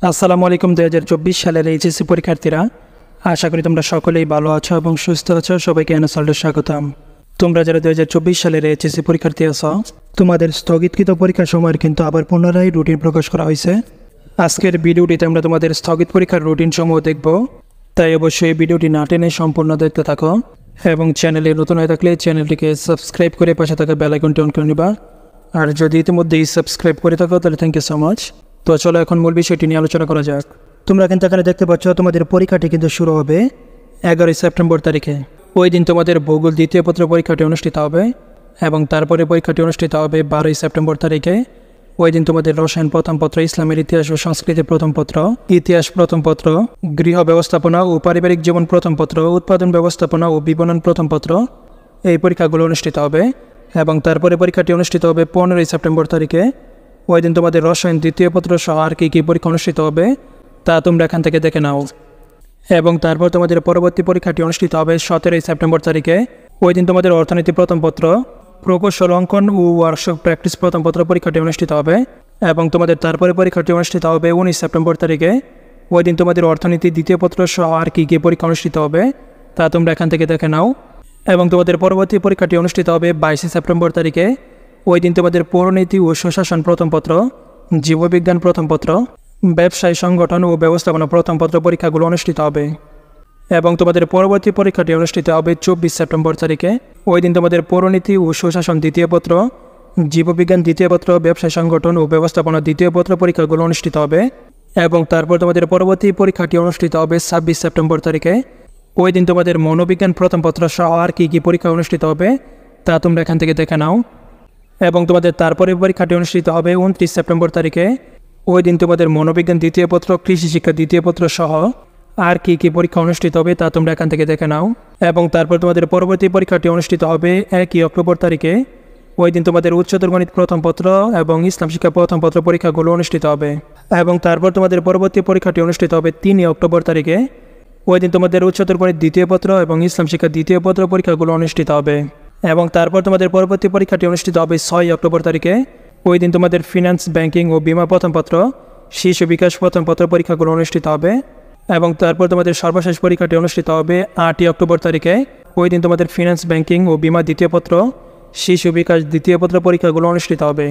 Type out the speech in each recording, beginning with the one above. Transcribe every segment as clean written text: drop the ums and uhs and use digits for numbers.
আসসালামু আলাইকুম। 2024 সালের এইচএসসি পরীক্ষার্থীরা, আশা করি তোমরা সকলেই ভালো আছো এবং সুস্থ আছো। সবাইকে এনএসঅল্টে স্বাগতম। তোমরা যারা 2024 সালের এইচএসসি পরীক্ষার্থী আছো, তোমাদের স্থগিতকৃত পরীক্ষার সময়ের কিন্তু আবার পুনরায় রুটিন প্রকাশ করা হয়েছে। আজকের ভিডিওটিতে আমরা তোমাদের স্থগিত পরীক্ষার রুটিন সমূহ দেখব, তাই অবশ্যই এই ভিডিওটি না টেনে সম্পূর্ণ দেখতে থাকো এবং চ্যানেলে নতুন হয়ে থাকলে চ্যানেলটিকে সাবস্ক্রাইব করে পাশে থাকা বেল আইকনটি অন করে নিবা। আর যদি ইতিমধ্যেই সাবস্ক্রাইব করে থাকো তাহলে থ্যাংক ইউ সো মাচ। তো চলো এখন মূল বিষয়টি নিয়ে আলোচনা করা যাক। তোমরা কিন্তু এখানে দেখতে পাচ্ছ তোমাদের পরীক্ষাটি কিন্তু শুরু হবে 11 সেপ্টেম্বর তারিখে। ওই দিন তোমাদের ভূগোল দ্বিতীয় পত্র পরীক্ষাটি অনুষ্ঠিত হবে এবং তারপরে পরীক্ষাটি অনুষ্ঠিত হবে 12 সেপ্টেম্বর তারিখে। ওই দিন তোমাদের রসায়ন প্রথম পত্র, ইসলামের ইতিহাস ও সংস্কৃতি প্রথম পত্র, ইতিহাস প্রথম পত্র, গৃহ ব্যবস্থাপনা ও পারিবারিক জীবন প্রথম পত্র, উৎপাদন ব্যবস্থাপনা ও বিপণন প্রথম পত্র, এই পরীক্ষাগুলো অনুষ্ঠিত হবে এবং তারপরে পরীক্ষাটি অনুষ্ঠিত হবে 15 সেপ্টেম্বর তারিখে। ওই দিন তোমাদের রসায়ন দ্বিতীয় পত্র সহ আর কী পরীক্ষা অনুষ্ঠিত হবে তা তোমরা এখান থেকে দেখে নাও। এবং তারপর তোমাদের পরবর্তী পরীক্ষাটি অনুষ্ঠিত হবে 17 সেপ্টেম্বর তারিখে। ওই দিন তোমাদের অর্থনীতি প্রথম পত্র, প্রকৌশল অঙ্কন ও ওয়ার্কশপ প্র্যাকটিস প্রথম পত্র পরীক্ষাটি অনুষ্ঠিত হবে এবং তোমাদের তারপরে পরীক্ষাটি অনুষ্ঠিত হবে 19 সেপ্টেম্বর তারিখে। ওই দিন তোমাদের অর্থনীতি দ্বিতীয় পত্র সহ আর কী পরীক্ষা অনুষ্ঠিত হবে তা তোমরা এখান থেকে দেখে নাও। এবং তোমাদের পরবর্তী পরীক্ষাটি অনুষ্ঠিত হবে 22 সেপ্টেম্বর তারিখে। ওই দিন তোমাদের পৌরনীতি ও সুশাসন প্রথম পত্র, জীববিজ্ঞান প্রথম পত্র, ব্যবসায় সংগঠন ও ব্যবস্থাপনা প্রথম পত্র পরীক্ষাগুলো অনুষ্ঠিত হবে এবং তোমাদের পরবর্তী পরীক্ষাটি অনুষ্ঠিত হবে 24 সেপ্টেম্বর তারিখে। ওই দিন তোমাদের পৌরনীতি ও সুশাসন দ্বিতীয় পত্র, জীববিজ্ঞান দ্বিতীয় পত্র, ব্যবসায় সংগঠন ও ব্যবস্থাপনা দ্বিতীয় পত্র পরীক্ষাগুলো অনুষ্ঠিত হবে এবং তারপর তোমাদের পরবর্তী পরীক্ষাটি অনুষ্ঠিত হবে 26 সেপ্টেম্বর তারিখে। ওই দিন তোমাদের মনোবিজ্ঞান প্রথম পত্র সহ আর কী পরীক্ষা অনুষ্ঠিত হবে তা তোমরা এখান থেকে দেখে নাও। এবং তোমাদের তারপরে পরীক্ষাটি অনুষ্ঠিত হবে 29 সেপ্টেম্বর তারিখে। ওই দিন তোমাদের মনোবিজ্ঞান দ্বিতীয় পত্র, কৃষি শিক্ষা দ্বিতীয় পত্র সহ আর কী পরীক্ষা অনুষ্ঠিত হবে তা তোমরা এখান থেকে দেখে নাও। এবং তারপর তোমাদের পরবর্তী পরীক্ষাটি অনুষ্ঠিত হবে 1 অক্টোবর তারিখে। ওই দিন তোমাদের উচ্চতর গণিত প্রথম পত্র এবং ইসলাম শিক্ষা প্রথম পত্র পরীক্ষাগুলো অনুষ্ঠিত হবে এবং তারপর তোমাদের পরবর্তী পরীক্ষাটি অনুষ্ঠিত হবে 3 অক্টোবর তারিখে। ওই দিন তোমাদের উচ্চতর গণিত দ্বিতীয় পত্র এবং ইসলাম শিক্ষা দ্বিতীয় পত্র পরীক্ষাগুলো অনুষ্ঠিত হবে এবং তারপর তোমাদের পরবর্তী পরীক্ষাটি অনুষ্ঠিত হবে 6 অক্টোবর তারিখে। ওই দিন তোমাদের ফিনান্স, ব্যাংকিং ও বিমা প্রথম পত্র, শিশু বিকাশ প্রথম পত্র পরীক্ষাগুলো অনুষ্ঠিত হবে এবং তারপর তোমাদের সর্বশেষ পরীক্ষাটি অনুষ্ঠিত হবে 8 অক্টোবর তারিখে। ওই দিন তোমাদের ফিনান্স, ব্যাংকিং ও বিমা দ্বিতীয় পত্র, শিশু বিকাশ দ্বিতীয় পত্র পরীক্ষাগুলো অনুষ্ঠিত হবে।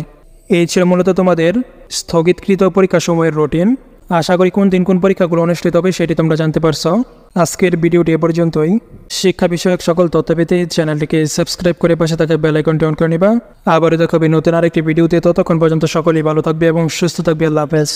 এই ছিল মূলত তোমাদের স্থগিতকৃত পরীক্ষা সময়ের রুটিন। আশা করি কোন দিন কোন পরীক্ষাগুলো অনুষ্ঠিত হবে সেটি তোমরা জানতে পারছো। আজকের ভিডিওটি এ পর্যন্তই। শিক্ষা বিষয়ক সকল তথ্য পেতে চ্যানেলটিকে সাবস্ক্রাইব করে পাশে থাকা বেল আইকনটি অন করে নিবা। আবারও দেখা হবে নতুন আরেকটি ভিডিওতে। ততক্ষণ পর্যন্ত সকলেই ভালো থাকবে এবং সুস্থ থাকবে। আল্লাহ হাফেজ।